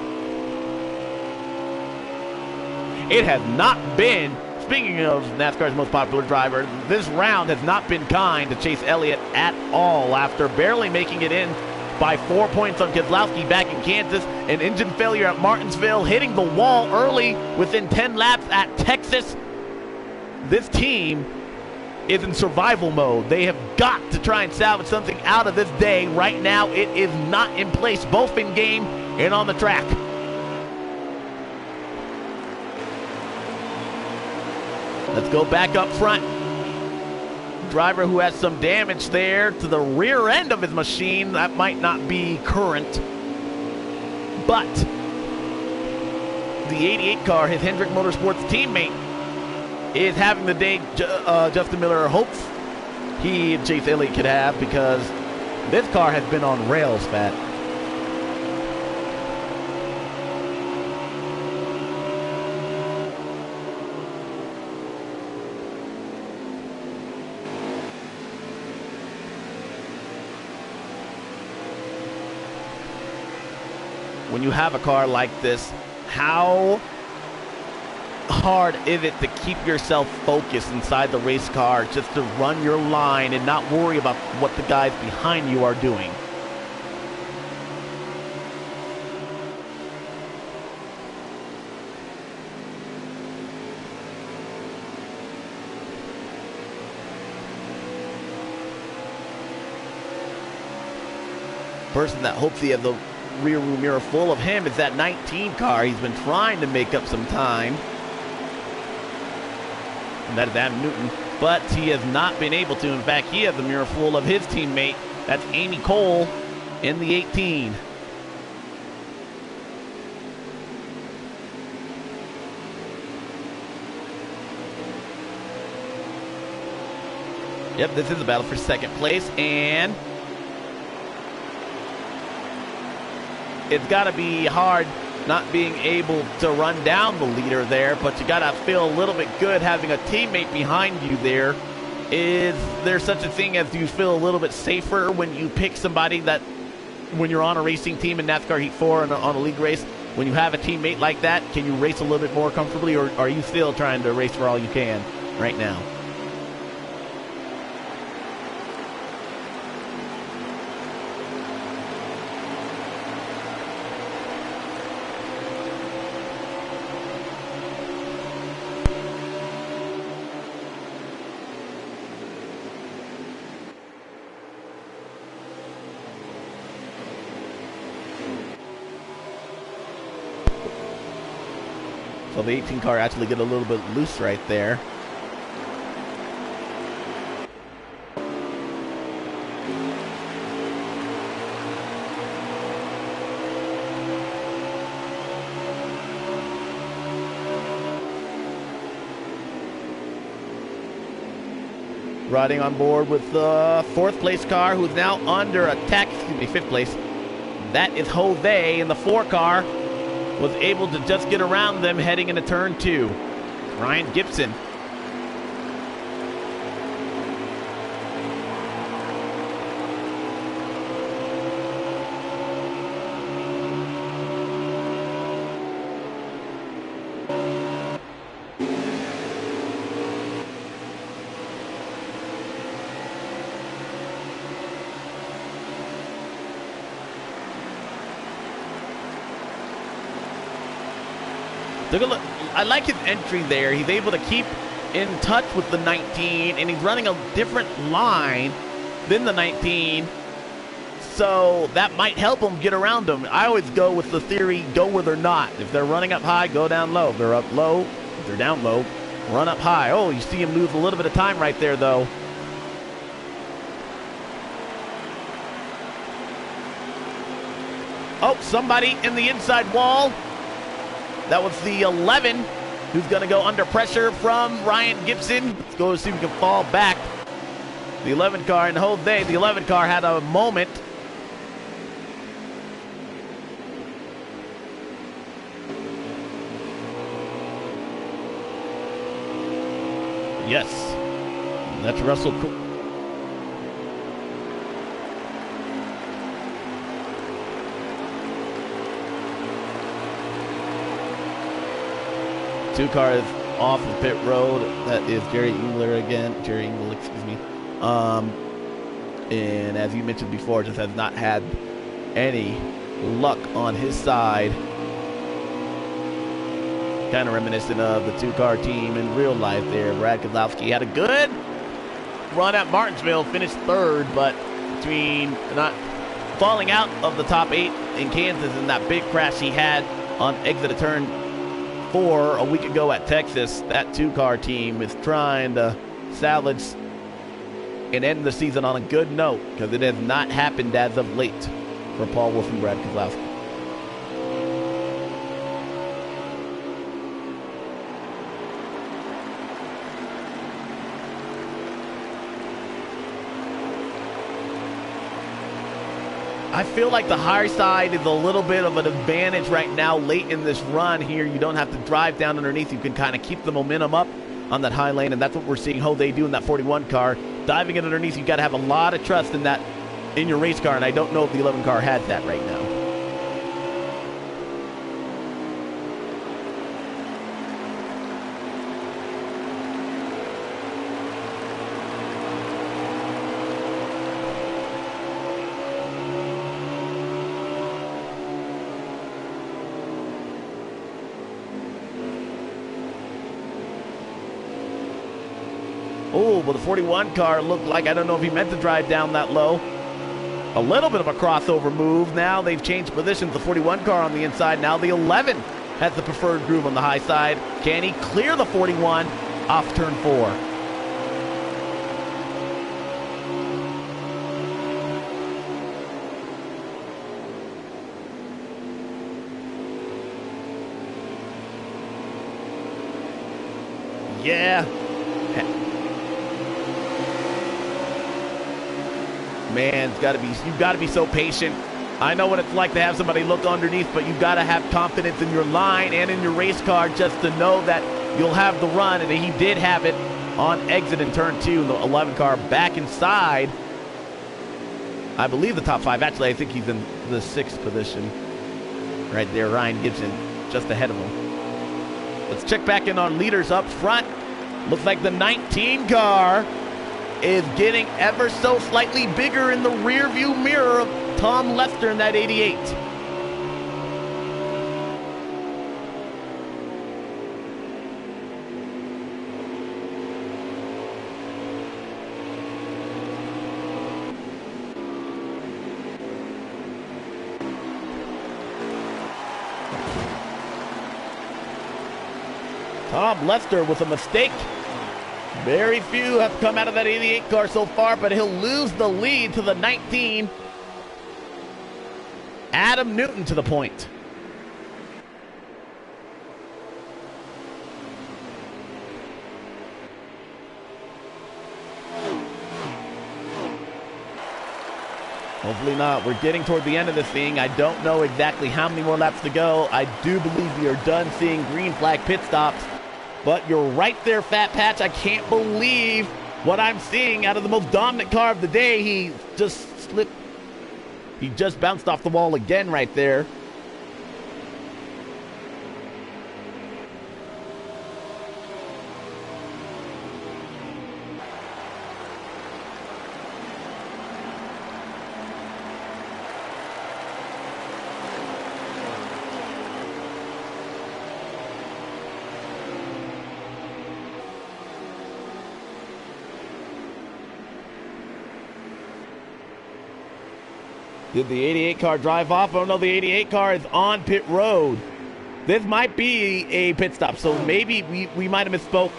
It has not been, speaking of NASCAR's most popular driver, this round has not been kind to Chase Elliott at all after barely making it in by 4 points on Keselowski back in Kansas, an engine failure at Martinsville, hitting the wall early within 10 laps at Texas. This team is in survival mode. They have got to try and salvage something out of this day. Right now, it is not in place, both in game and on the track. Let's go back up front. Driver who has some damage there to the rear end of his machine. That might not be current, but the 88 car, his Hendrick Motorsports teammate, is having the day Justin Miller hopes he and Chase Elliott could have, because this car has been on rails, Fat. When you have a car like this, how hard is it to keep yourself focused inside the race car, just to run your line and not worry about what the guys behind you are doing? Person that hopes he has the rear view mirror full of him is that 19 car. He's been trying to make up some time. And that is Adam Newton, but he has not been able to. In fact, he has the mirror full of his teammate. That's Amy Cole in the 18. Yep, this is a battle for second place, and it's got to be hard not being able to run down the leader there, but you got to feel a little bit good having a teammate behind you there. Is there such a thing as you feel a little bit safer when you pick somebody that, when you're on a racing team in NASCAR Heat 4 and on a league race, when you have a teammate like that, can you race a little bit more comfortably, or are you still trying to race for all you can right now? So the 18 car actually get a little bit loose right there. Riding on board with the fourth place car, who's now under attack, excuse me, fifth place. That is Jose, and the 4 car was able to just get around them heading into turn 2. Ryan Gibson. I like his entry there. He's able to keep in touch with the 19, and he's running a different line than the 19, so that might help him get around them. I always go with the theory, go where they're not. If they're running up high, go down low. If they're up low, if they're down low, run up high. Oh, you see him lose a little bit of time right there, though. Oh, somebody in the inside wall. That was the 11, who's going to go under pressure from Ryan Gibson. Let's go see if we can fall back. The 11 car and Jose. The 11 car had a moment. Yes, that's Russell. Two cars off the pit road. That is Jerry Engler again. Jerry Engler, excuse me. And as you mentioned before, just has not had any luck on his side. Kind of reminiscent of the 2-car team in real life there. Brad Keselowski had a good run at Martinsville, finished 3rd, but between not falling out of the top 8 in Kansas and that big crash he had on exit of turn 4 a week ago at Texas, that 2-car team is trying to salvage and end the season on a good note, because it has not happened as of late for Paul Wolf and Brad Keselowski. I feel like the high side is a little bit of an advantage right now late in this run here. You don't have to drive down underneath. You can kind of keep the momentum up on that high lane, and that's what we're seeing Jose do in that 41 car. Diving in underneath, you got to have a lot of trust in that, in your race car, and I don't know if the 11 car has that right now. Oh, well, the 41 car looked like, I don't know if he meant to drive down that low. A little bit of a crossover move. Now they've changed positions. The 41 car on the inside. Now the 11 has the preferred groove on the high side. Can he clear the 41 off turn 4? Yeah. Man, you've got to be so patient. I know what it's like to have somebody look underneath, but you've got to have confidence in your line and in your race car just to know that you'll have the run, and he did have it on exit in turn 2. The 11 car back inside, I believe, the top 5. Actually, I think he's in the 6th position. Right there, Ryan Gibson just ahead of him. Let's check back in on leaders up front. Looks like the 19 car is getting ever so slightly bigger in the rear view mirror of Tom Lester in that 88. Tom Lester with a mistake. Very few have come out of that 88 car so far, but he'll lose the lead to the 19. Adam Newton to the point. Hopefully not. We're getting toward the end of this thing. I don't know exactly how many more laps to go. I do believe we are done seeing green flag pit stops. But you're right there, Fat Patch. I can't believe what I'm seeing out of the most dominant car of the day. He just slipped. He just bounced off the wall again right there. Did the 88 car drive off? Oh no, the 88 car is on pit road. This might be a pit stop, so maybe we might have misspoke,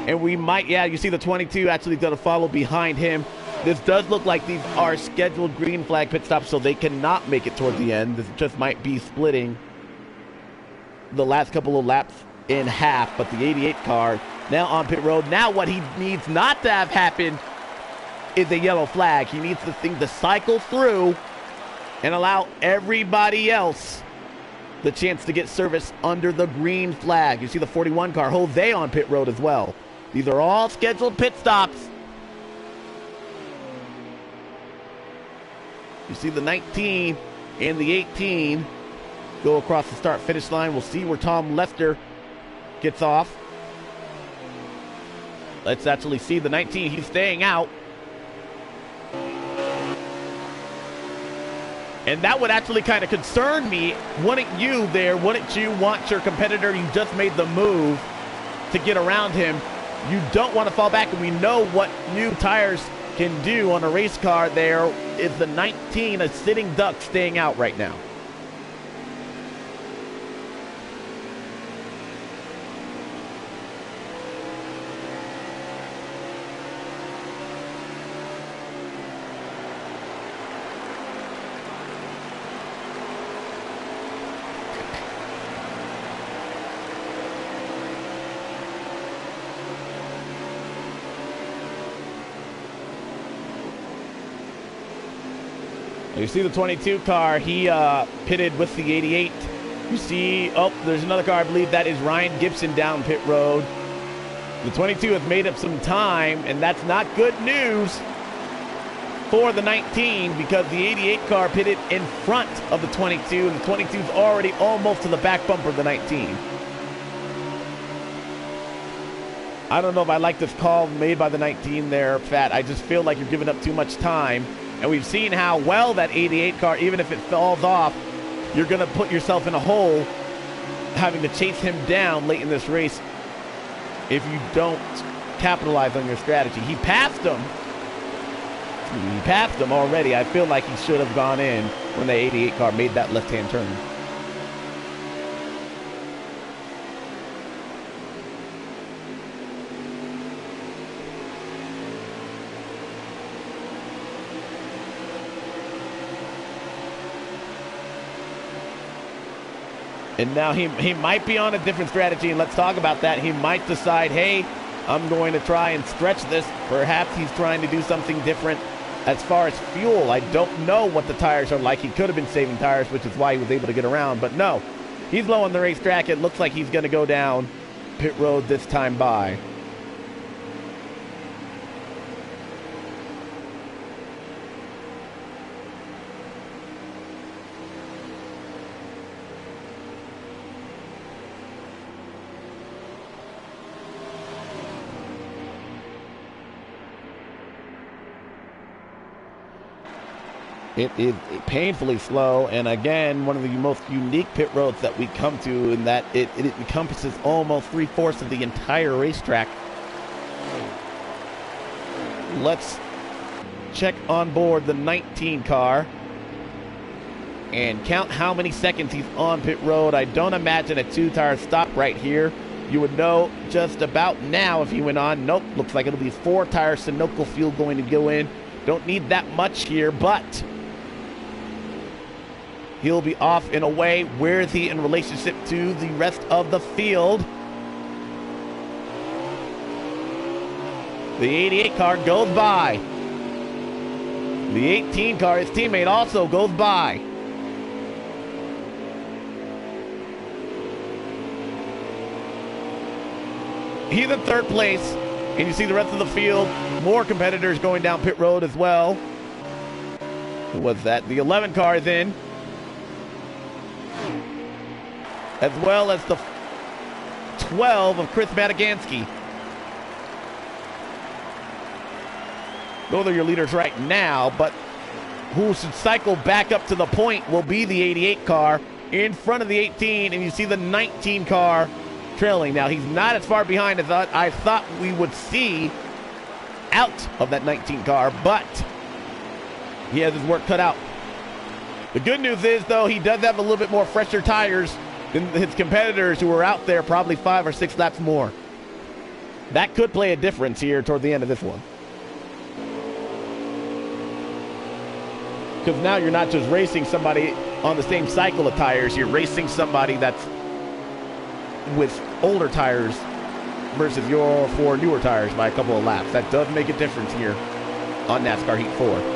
and we might, yeah, you see the 22 actually going to follow behind him. This does look like these are scheduled green flag pit stops, so they cannot make it toward the end. This just might be splitting the last couple of laps in half, but the 88 car now on pit road. Now what he needs not to have happen is a yellow flag. He needs this thing to cycle through and allow everybody else the chance to get service under the green flag. You see the 41 car, Jose, on pit road as well. These are all scheduled pit stops. You see the 19 and the 18 go across the start-finish line. We'll see where Tom Lester gets off. Let's actually see the 19. He's staying out. And that would actually kind of concern me. Wouldn't you want your competitor, you just made the move to get around him. You don't want to fall back, and we know what new tires can do on a race car. There is the 19, a sitting duck, staying out right now. You see the 22 car, he pitted with the 88. You see, oh, there's another car, I believe that is Ryan Gibson down pit road. The 22 has made up some time, and that's not good news for the 19 because the 88 car pitted in front of the 22, and the 22 is already almost to the back bumper of the 19. I don't know if I like this call made by the 19 there, Fat. I just feel like you're giving up too much time. And we've seen how well that 88 car, even if it falls off, you're going to put yourself in a hole having to chase him down late in this race if you don't capitalize on your strategy. He passed him. He passed him already. I feel like he should have gone in when the 88 car made that left-hand turn. And now he might be on a different strategy, and let's talk about that. He might decide, hey, I'm going to try and stretch this. Perhaps he's trying to do something different As far as fuel, I don't know what the tires are like. He could have been saving tires, which is why he was able to get around. But no, he's low on the racetrack. It looks like he's going to go down pit road this time by. It is painfully slow, and again, one of the most unique pit roads that we come to in that it encompasses almost 3/4 of the entire racetrack. Let's check on board the 19 car and count how many seconds he's on pit road. I don't imagine a 2-tire stop right here. You would know just about now if he went on. Nope, looks like it'll be 4-tire Sunoco fuel going to go in. Don't need that much here, but he'll be off in a way. Where is he in relationship to the rest of the field? The 88 car goes by. The 18 car, his teammate, also goes by. He's in 3rd place, and you see the rest of the field. More competitors going down pit road as well. Who was that? The 11 car is in, as well as the 12 of Chris Matigansky. Those are your leaders right now, but who should cycle back up to the point will be the 88 car in front of the 18, and you see the 19 car trailing. Now, he's not as far behind as I thought we would see out of that 19 car, but he has his work cut out. The good news is, though, he does have a little bit more fresher tires than his competitors who are out there probably 5 or 6 laps more. That could play a difference here toward the end of this one. Because now you're not just racing somebody on the same cycle of tires, you're racing somebody that's with older tires versus your 4 newer tires by a couple of laps. That does make a difference here on NASCAR Heat 4.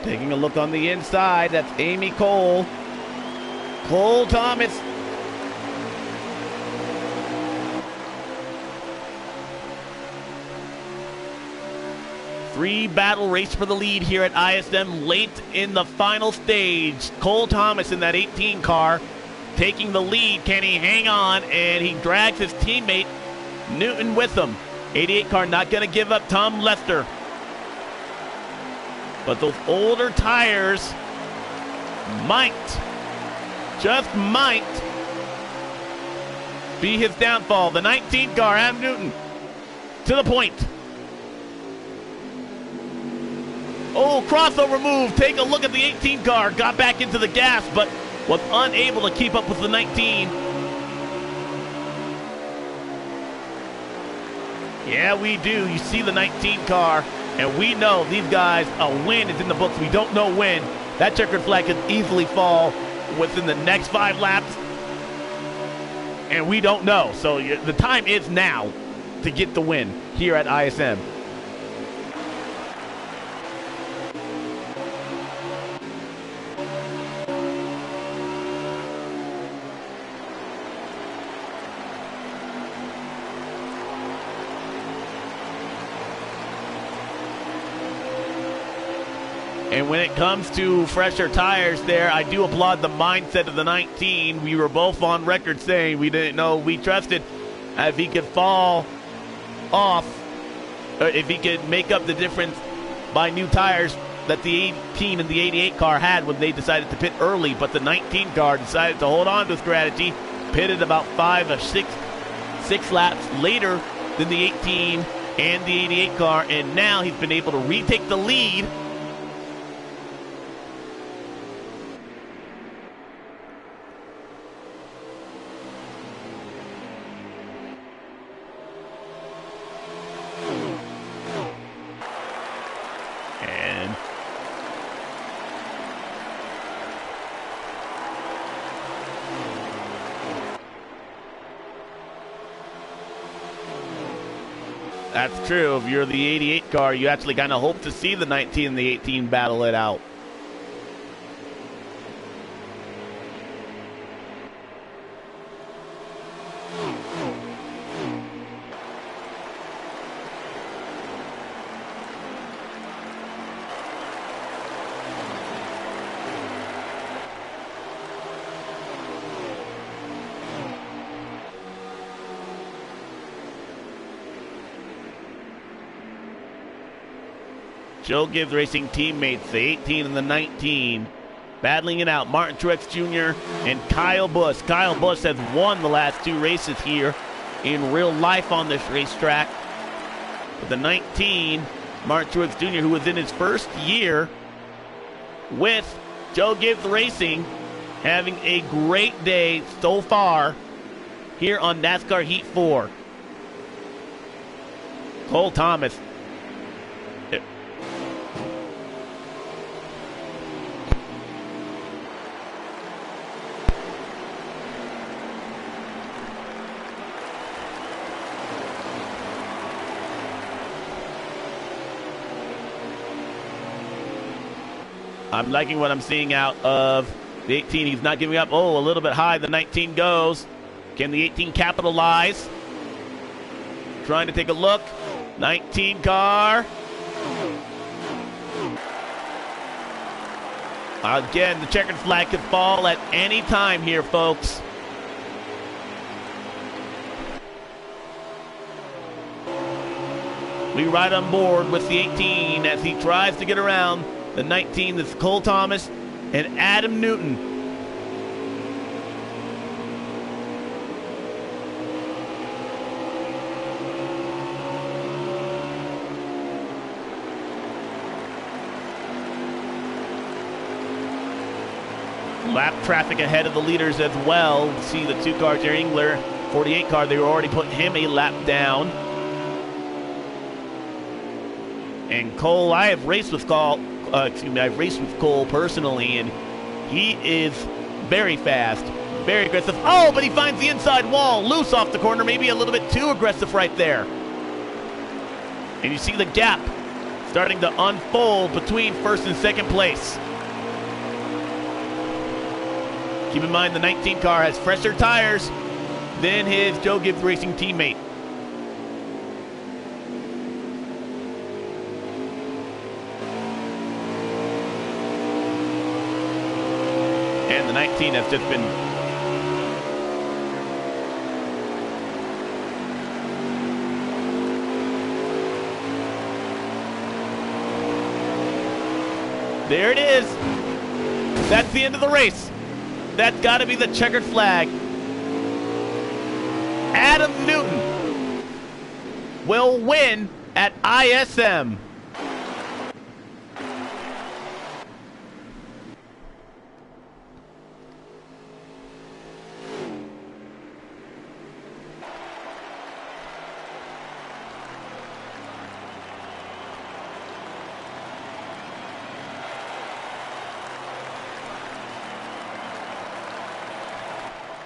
Taking a look on the inside, that's Amy Cole. Cole Thomas. Three-battle race for the lead here at ISM late in the final stage. Cole Thomas in that 18 car taking the lead. Can he hang on? And he drags his teammate Newton with him. 88 car not going to give up Tom Lester. But those older tires might, just might, be his downfall. The 19 car, Adam Newton, to the point. Oh, crossover move. Take a look at the 18 car. Got back into the gas, but was unable to keep up with the 19. Yeah, we do. You see the 19 car. And we know these guys, a win is in the books. We don't know when. That checkered flag could easily fall within the next 5 laps. And we don't know. So the time is now to get the win here at ISM. And when it comes to fresher tires there, I do applaud the mindset of the 19. We were both on record saying we didn't know. We trusted if he could fall off, or if he could make up the difference by new tires, that the 18 and the 88 car had when they decided to pit early, but the 19 car decided to hold on to strategy, pitted about 5 or 6 laps later than the 18 and the 88 car, and now he's been able to retake the lead. That's true. If you're the 88 car, you actually kind of hope to see the 19 and the 18 battle it out. Joe Gibbs Racing teammates, the 18 and the 19, battling it out. Martin Truex Jr. and Kyle Busch. Kyle Busch has won the last 2 races here in real life on this racetrack. But the 19, Martin Truex Jr., who was in his first year with Joe Gibbs Racing, having a great day so far here on NASCAR Heat 4. Cole Thomas. I'm liking what I'm seeing out of the 18. He's not giving up. Oh, a little bit high. The 19 goes. Can the 18 capitalize? Trying to take a look. 19 car. Again, the checkered flag could fall at any time here, folks. We ride on board with the 18 as he tries to get around the 19. That's Cole Thomas and Adam Newton. Lap traffic ahead of the leaders as well. See the 2 cars here, Engler, 48 car, they were already putting him a lap down. And Cole, I've raced with Cole personally, and he is very fast, very aggressive. Oh, but he finds the inside wall, loose off the corner, maybe a little bit too aggressive right there. And you see the gap starting to unfold between first and second place. Keep in mind the 19 car has fresher tires than his Joe Gibbs Racing teammate. And the 19 has just been there it is. That's the end of the race. That's got to be the checkered flag. Adam Newton will win at ISM.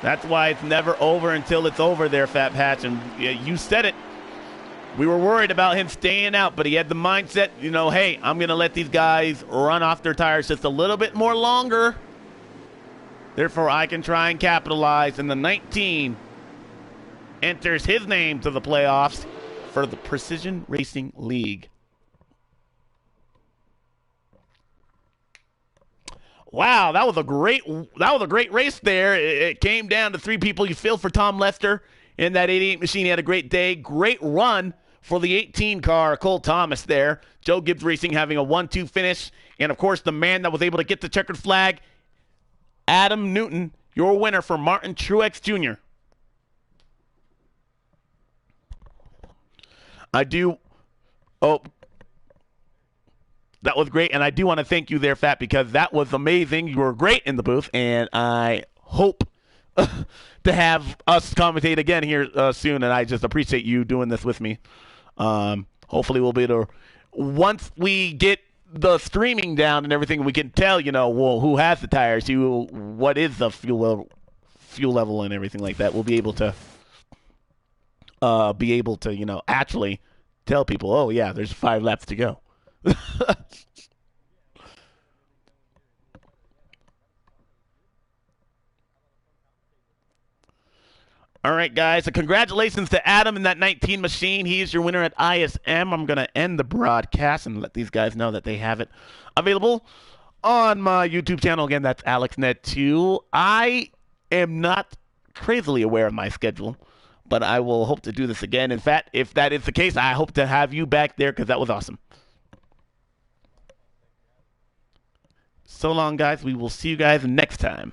That's why it's never over until it's over there, Fat Patch. And you said it. We were worried about him staying out, but he had the mindset, hey, I'm going to let these guys run off their tires just a little bit more longer. Therefore, I can try and capitalize. And the 19 enters his name to the playoffs for the Precision Racing League. Wow, that was a great race there. It came down to 3 people. You feel for Tom Lester in that 88 machine. He had a great day. Great run For the 18 car, Cole Thomas there. Joe Gibbs Racing having a 1-2 finish. And, of course, the man that was able to get the checkered flag, Adam Newton, your winner for Martin Truex Jr. That was great, and I do want to thank you there, Fat, because that was amazing. You were great in the booth, and I hope to have us commentate again here soon, and I just appreciate you doing this with me. Hopefully we'll be able to, once we get the streaming down and everything, we can tell, well, who has the tires, what is the fuel level and everything like that. We'll be able to actually tell people, oh, yeah, there's 5 laps to go. All right, guys. So congratulations to Adam in that 19 machine. He is your winner at ISM. I'm going to end the broadcast and let these guys know that they have it available on my YouTube channel. Again, that's AlexNet2. I am not crazily aware of my schedule, but I will hope to do this again. In fact, if that is the case, I hope to have you back there because that was awesome. So long, guys. We will see you guys next time.